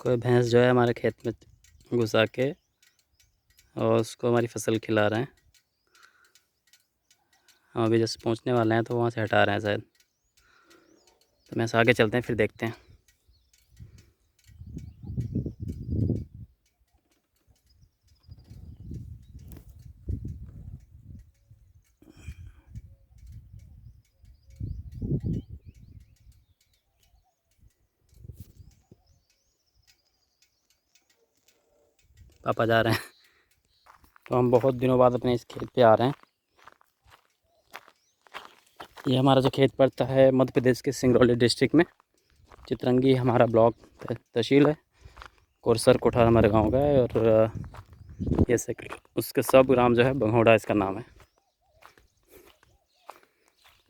कोई भैंस जो है हमारे खेत में घुसा के और उसको हमारी फसल खिला रहे हैं। हम अभी जैसे पहुंचने वाले हैं तो वहाँ से हटा रहे हैं शायद। तो मैं आगे चलते हैं फिर देखते हैं। पापा जा रहे हैं। तो हम बहुत दिनों बाद अपने इस खेत पे आ रहे हैं। ये हमारा जो खेत पड़ता है मध्य प्रदेश के सिंगरौली डिस्ट्रिक्ट में। चितरंगी हमारा ब्लॉक तहसील है। कोरसर कोठार हमारे गांव का है और ये उसके सब ग्राम जो है बंघोड़ा इसका नाम है।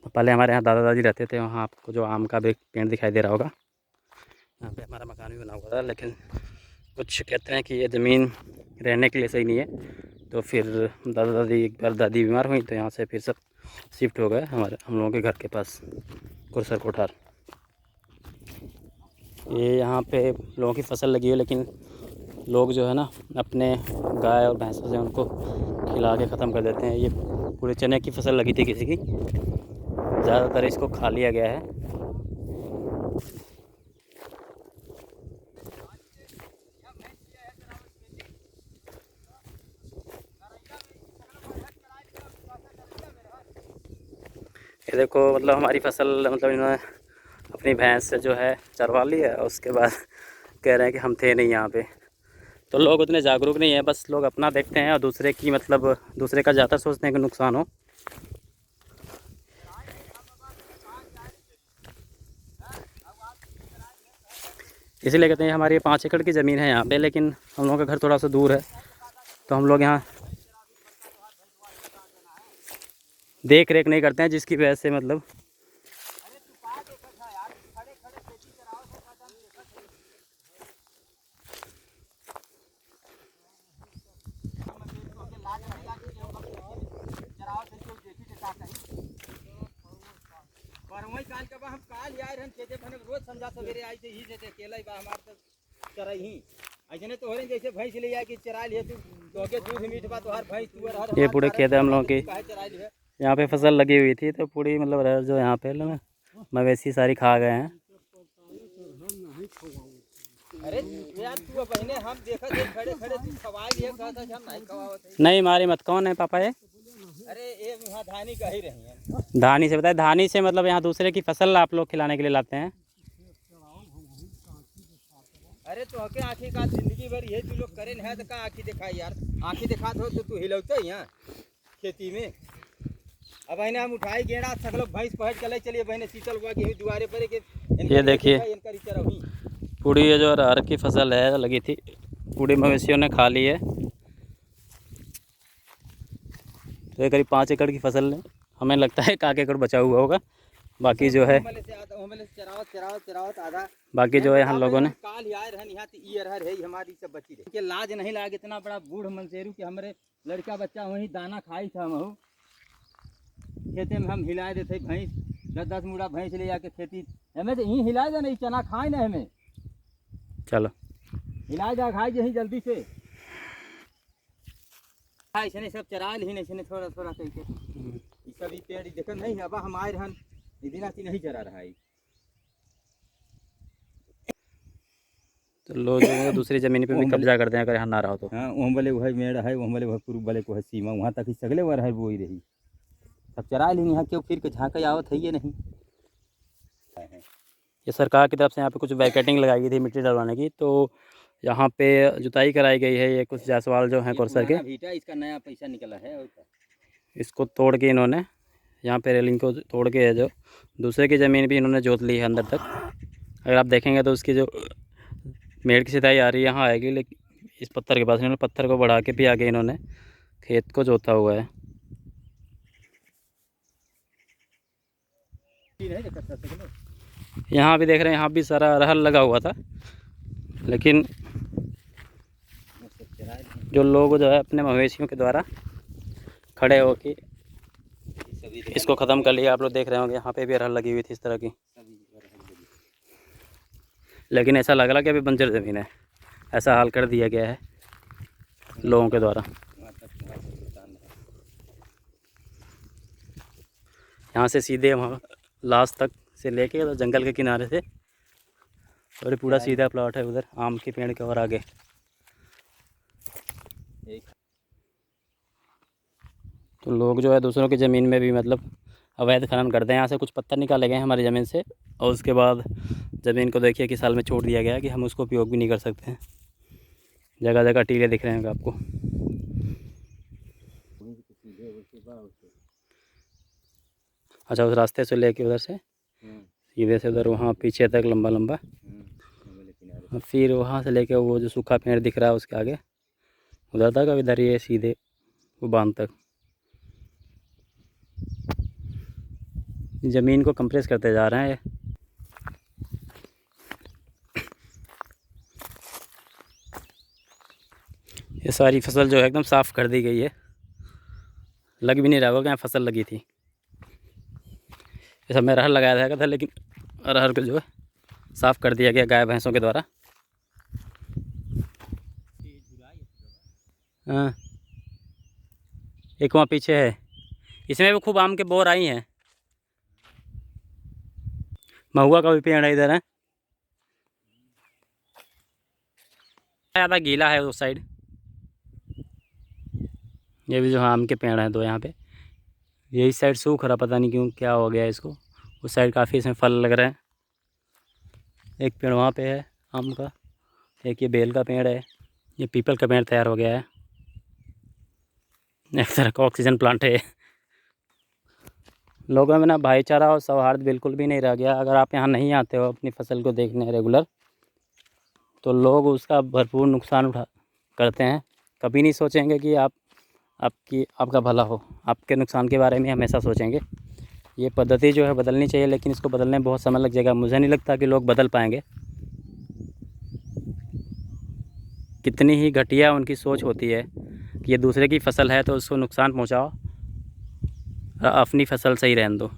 तो पहले हमारे यहाँ दादा दादी रहते थे। वहाँ आपको जो आम का भी पेड़ दिखाई दे रहा होगा। यहाँ पे हमारा मकान भी बना हुआ था, लेकिन कुछ कहते हैं कि ये ज़मीन रहने के लिए सही नहीं है। तो फिर दादा दादी एक बार दादी बीमार हुई तो यहाँ से फिर सब शिफ्ट हो गए हम लोगों के घर के पास कुरसर कोठार। ये यहाँ पे लोगों की फसल लगी है, लेकिन लोग जो है ना अपने गाय और भैंसों से उनको खिला के ख़त्म कर देते हैं। ये पूरे चने की फसल लगी थी किसी की, ज़्यादातर इसको खा लिया गया है। ये देखो मतलब हमारी फसल मतलब इन्होंने अपनी भैंस से जो है चरवा ली है और उसके बाद कह रहे हैं कि हम थे नहीं यहाँ पे। तो लोग उतने जागरूक नहीं है, बस लोग अपना देखते हैं और दूसरे की मतलब दूसरे का ज़्यादा सोचते हैं कि नुकसान हो। इसीलिए कहते हैं हमारी 5 एकड़ की ज़मीन है यहाँ पे, लेकिन हम लोगों का घर थोड़ा सा दूर है तो हम लोग यहाँ देख रेख नहीं करते हैं, जिसकी वजह से मतलब रोज समझा सवेरे आई ही से अकेला ही बा हमार तो चराई ही ऐसे तो हो रहे जैसे भैंस ले जाके चरा लिए तू दोगे दूध मीठ बा तो हर भैंस तू हर ये पूरे खेत है हम लोगों की। यहाँ पे फसल लगी हुई थी तो पूरी मतलब जो यहाँ पे मवेशी सारी खा गए हैं। अरे यार तू बहने हम देखा थे खड़े खड़े तू खवा लिए कहता हम नहीं खवावत नहीं मारी मत। कौन है पापा ये? अरे ये यहाँ धानी कह ही रही है। धानी से बताए, धानी से मतलब यहाँ दूसरे की फसल आप लोग खिलाने के लिए लाते हैं। अरे तो के आँखी का जिंदगी भर ये तू लोग करे है तो का आँखी दिखाई यार। आँखी दिखा हो तो तू हिलौते यहाँ खेती में। अब बहने हम उठाई गेड़ा सकलो भैंस पहट चले चलिए बहने शीतल हुआ कि द्वारे पर ये देखिए पूरी ये जो अरहर की फसल है लगी थी, पूरी मवेशियों ने खा ली है। तो ये करीब 5 एकड़ की फसल है। हमें लगता है 1 एकड़ बचा हुआ होगा, बाकी जो है बाकी जो है हम लोगों ने हमारी सब बची रही लाज नहीं लाग इतना बड़ा बूढ़ मनसेरू कि हमारे लड़का बच्चा वही दाना खाई था। हम खेते में हम हिलाए देते भैंस 10-10 मुड़ा भैंस ले जाके खेती हमें तो यहीं हिलाए दे नहीं चना खाए ना हमें। चलो हिलाए जा खाई यहीं जल्दी से ऐसे सब चरा ही नहीं थोड़ा थोड़ा करके सब पेड़ देख नहीं अब हम आए रहन दिन नहीं चरा रहा है। तो लोग जो दूसरी ज़मीन पे भी कब्जा करते हैं अगर यहाँ ना रहो तो। हाँ वहाँ वाले वही मेड़ है, वहाँ वाले वह पूर्व वाले को है सीमा, वहाँ तक ही सगले वर है वो ही रही सब चरा ली। यहाँ क्यों फिर के झाँक आवत है ये नहीं। ये सरकार की तरफ से यहाँ पे कुछ बैकेटिंग लगाई गई थी मिट्टी डलवाने की, तो यहाँ पे जुताई कराई गई है। ये कुछ जायसवाल जो हैं कोरसर के, इसका नया पैसा निकला है। इसको तोड़ के इन्होंने यहाँ पे रेलिंग को तोड़ के है जो दूसरे की ज़मीन भी इन्होंने जोत ली है अंदर तक। अगर आप देखेंगे तो उसकी जो मेड़ की सिताई आ रही है यहाँ आएगी, लेकिन इस पत्थर के पास इन्होंने पत्थर को बढ़ा के भी आगे इन्होंने खेत को जोता हुआ है। यहाँ भी देख रहे हैं, यहाँ भी सारा अरहर लगा हुआ था, लेकिन जो लोग जो है अपने मवेशियों के द्वारा खड़े होकर इसको ख़त्म कर लिया। आप लोग देख रहे होंगे यहाँ पे भी अरहर लगी हुई थी इस तरह की, लेकिन ऐसा लग रहा कि अभी बंजर ज़मीन है। ऐसा हाल कर दिया गया है लोगों के द्वारा। यहाँ से सीधे वहाँ लास्ट तक से लेके तो जंगल के किनारे से और ये पूरा सीधा प्लॉट है उधर आम के पेड़ के और आगे। तो लोग जो है दूसरों की ज़मीन में भी मतलब अवैध खनन करते हैं। यहाँ से कुछ पत्थर निकाले गए हैं हमारी ज़मीन से और उसके बाद ज़मीन को देखिए कि साल में छोड़ दिया गया है कि हम उसको उपयोग भी नहीं कर सकते हैं। जगह जगह टीले दिख रहे हैं आपको। अच्छा, उस रास्ते से लेके उधर से सीधे से उधर वहाँ पीछे तक लंबा लंबा, फिर वहाँ से लेके वो जो सूखा पेड़ दिख रहा है उसके आगे उधर तक, इधर ये सीधे वो बांध तक ज़मीन को कंप्रेस करते जा रहे हैं। ये सारी फसल जो है एकदम साफ़ कर दी गई है। लग भी नहीं रहा होगा कि यहाँ फसल लगी थी। ये सब में अरहर लगाया था लेकिन अरहर को जो है साफ़ कर दिया गया गाय भैंसों के द्वारा। हाँ, एक वहाँ पीछे है, इसमें भी खूब आम के बोर आई हैं। महुआ का भी पेड़ है इधर है, ज़्यादा गीला है उस साइड। ये भी जो आम के पेड़ हैं दो यहाँ पे, ये इस साइड सूख रहा, पता नहीं क्यों क्या हो गया इसको। उस साइड काफ़ी इसमें फल लग रहे हैं। एक पेड़ वहाँ पे है आम का, एक ये बेल का पेड़ है, ये पीपल का पेड़ तैयार हो गया है। एक तरह का ऑक्सीजन प्लांट है। लोगों में ना भाईचारा और सौहार्द बिल्कुल भी नहीं रह गया। अगर आप यहाँ नहीं आते हो अपनी फसल को देखने रेगुलर, तो लोग उसका भरपूर नुकसान करते हैं। कभी नहीं सोचेंगे कि आपका भला हो, आपके नुकसान के बारे में हमेशा सोचेंगे। ये पद्धति जो है बदलनी चाहिए, लेकिन इसको बदलने में बहुत समय लग जाएगा। मुझे नहीं लगता कि लोग बदल पाएंगे। कितनी ही घटिया उनकी सोच होती है कि ये दूसरे की फसल है तो उसको नुकसान पहुंचाओ, अपनी फसल सही रहने दो।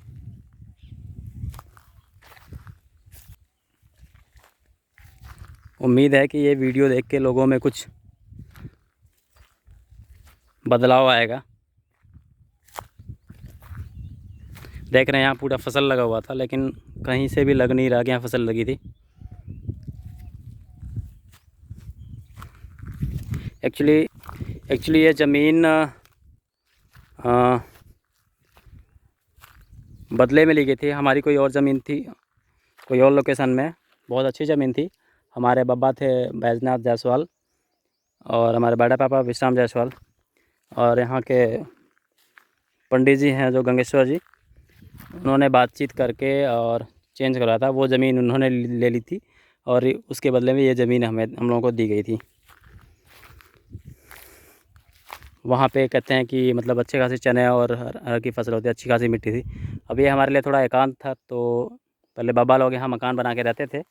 उम्मीद है कि ये वीडियो देख के लोगों में कुछ बदलाव आएगा। देख रहे हैं यहाँ पूरा फसल लगा हुआ था, लेकिन कहीं से भी लग नहीं रहा कि यहाँ फसल लगी थी। एक्चुअली ये ज़मीन बदले में ली गई थी। हमारी कोई और ज़मीन थी, कोई और लोकेशन में, बहुत अच्छी ज़मीन थी। हमारे बाबा थे बैजनाथ जायसवाल और हमारे बड़े पापा विश्राम जायसवाल, और यहाँ के पंडित जी हैं जो गंगेश्वर जी, उन्होंने बातचीत करके और चेंज करवाया था। वो ज़मीन उन्होंने ले ली थी और उसके बदले में ये ज़मीन हम लोगों को दी गई थी। वहाँ पे कहते हैं कि मतलब अच्छे खासी चने और अरहर की फसल होती है, अच्छी खासी मिट्टी थी। अब ये हमारे लिए थोड़ा एकांत था, तो पहले बाबा लोग यहाँ मकान बना के रहते थे,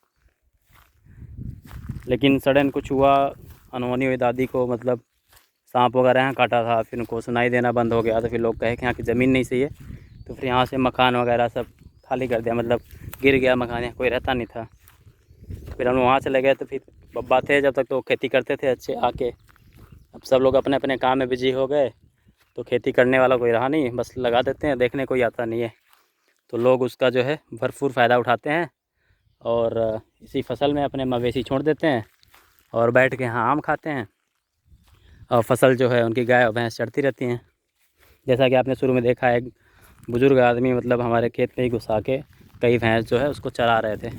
लेकिन सडन कुछ हुआ, अनहोनी हुई, दादी को मतलब सांप वगैरह यहाँ काटा था, फिर उनको सुनाई देना बंद हो गया। तो फिर लोग कहे कि यहाँ की ज़मीन नहीं सही है, तो फिर यहाँ से मकान वगैरह सब खाली कर दिया, मतलब गिर गया मकान, यहाँ कोई रहता नहीं था। फिर हम वहाँ चले गए। तो फिर बब्बा थे जब तक तो खेती करते थे अच्छे आके। अब सब लोग अपने अपने काम में बिजी हो गए, तो खेती करने वाला कोई रहा नहीं, बस लगा देते हैं, देखने कोई आता नहीं है। तो लोग उसका जो है भरपूर फ़ायदा उठाते हैं और इसी फसल में अपने मवेशी छोड़ देते हैं और बैठ के यहाँ आम खाते हैं, और फसल जो है उनकी गाय और भैंस चढ़ती रहती हैं। जैसा कि आपने शुरू में देखा, एक बुज़ुर्ग आदमी मतलब हमारे खेत में ही घुसा के कई भैंस जो है उसको चरा रहे थे।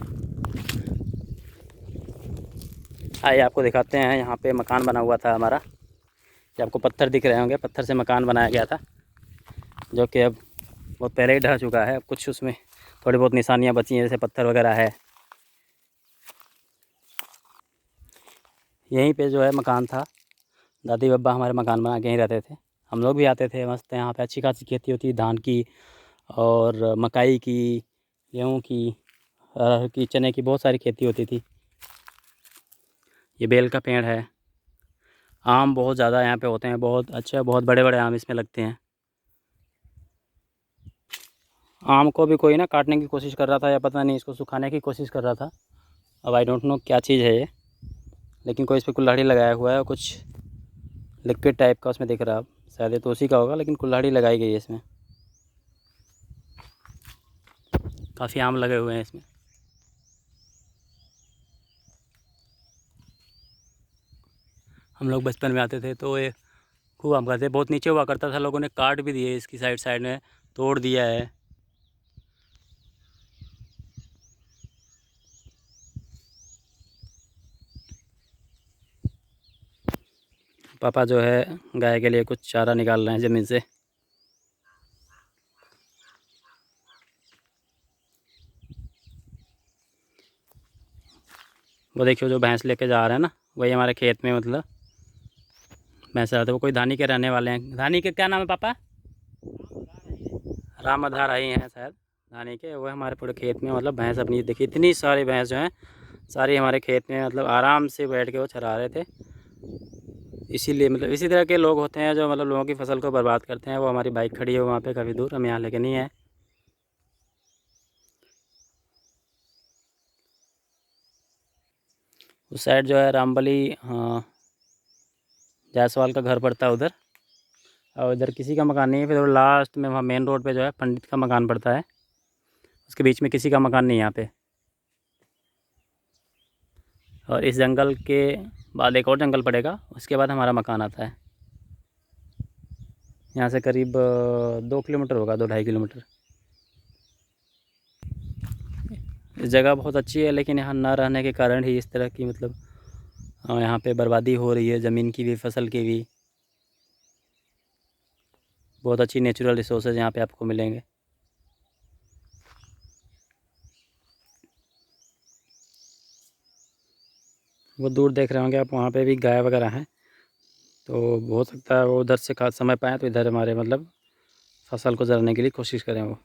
आइए आपको दिखाते हैं, यहाँ पे मकान बना हुआ था हमारा। ये आपको पत्थर दिख रहे होंगे, पत्थर से मकान बनाया गया था, जो कि अब बहुत पहले ही ढह चुका है। अब कुछ उसमें थोड़ी बहुत निशानियाँ बची हैं, जैसे पत्थर वगैरह है। यहीं पे जो है मकान था, दादी बाबा हमारे मकान बना के यहीं रहते थे। हम लोग भी आते थे, मस्त यहाँ पे अच्छी खासी खेती होती है, धान की और मकाई की, गेहूँ की, अरहर की, चने की, बहुत सारी खेती होती थी। ये बेल का पेड़ है। आम बहुत ज़्यादा यहाँ पे होते हैं, बहुत अच्छे, बहुत बड़े बड़े आम इसमें लगते हैं। आम को भी कोई ना काटने की कोशिश कर रहा था, या पता नहीं इसको सुखाने की कोशिश कर रहा था। अब आई डोंट नो क्या चीज़ है ये, लेकिन कोई इस पर कुल्हाड़ी लगाया हुआ है और कुछ लिक्विड टाइप का उसमें दिख रहा है, शायद ये तो उसी का होगा, लेकिन कुल्हाड़ी लगाई गई है इसमें। काफ़ी आम लगे हुए हैं इसमें। हम लोग बचपन में आते थे तो ये खूब आम खाते, बहुत नीचे हुआ करता था, लोगों ने काट भी दिए इसकी साइड साइड में, तोड़ दिया है। पापा जो है गाय के लिए कुछ चारा निकाल रहे हैं ज़मीन से। वो देखियो जो भैंस लेके जा रहे हैं ना, वही हमारे खेत में मतलब भैंस रहते, वो कोई धानी के रहने वाले हैं। धानी के क्या नाम है पापा? राम आधार आई हैं शायद धानी के, वो हमारे पूरे खेत में मतलब भैंस अपनी, देखिए इतनी सारी भैंस जो हैं सारी हमारे खेत में मतलब आराम से बैठ के वो चरा रहे थे। इसीलिए मतलब इसी तरह के लोग होते हैं जो मतलब लोगों की फसल को बर्बाद करते हैं। वो हमारी बाइक खड़ी है वहाँ पे काफ़ी दूर, हम यहाँ लेके नहीं आए। उस साइड जो है रामबली, हाँ, जायसवाल का घर पड़ता है उधर, और इधर किसी का मकान नहीं है। फिर लास्ट में वहाँ मेन रोड पे जो है पंडित का मकान पड़ता है, उसके बीच में किसी का मकान नहीं है यहाँ पे। और इस जंगल के बाद एक और जंगल पड़ेगा, उसके बाद हमारा मकान आता है। यहाँ से करीब 2 किलोमीटर होगा, 2-2.5 किलोमीटर। इस जगह बहुत अच्छी है, लेकिन यहाँ ना रहने के कारण ही इस तरह की मतलब यहाँ पे बर्बादी हो रही है, ज़मीन की भी फसल की भी। बहुत अच्छी नेचुरल रिसोर्सेज यहाँ पे आपको मिलेंगे। वो दूर देख रहे होंगे आप, वहाँ पे भी गाय वगैरह हैं, तो हो सकता है वो उधर से खा समय पाएँ तो इधर हमारे मतलब फसल को जलाने के लिए कोशिश करें वो।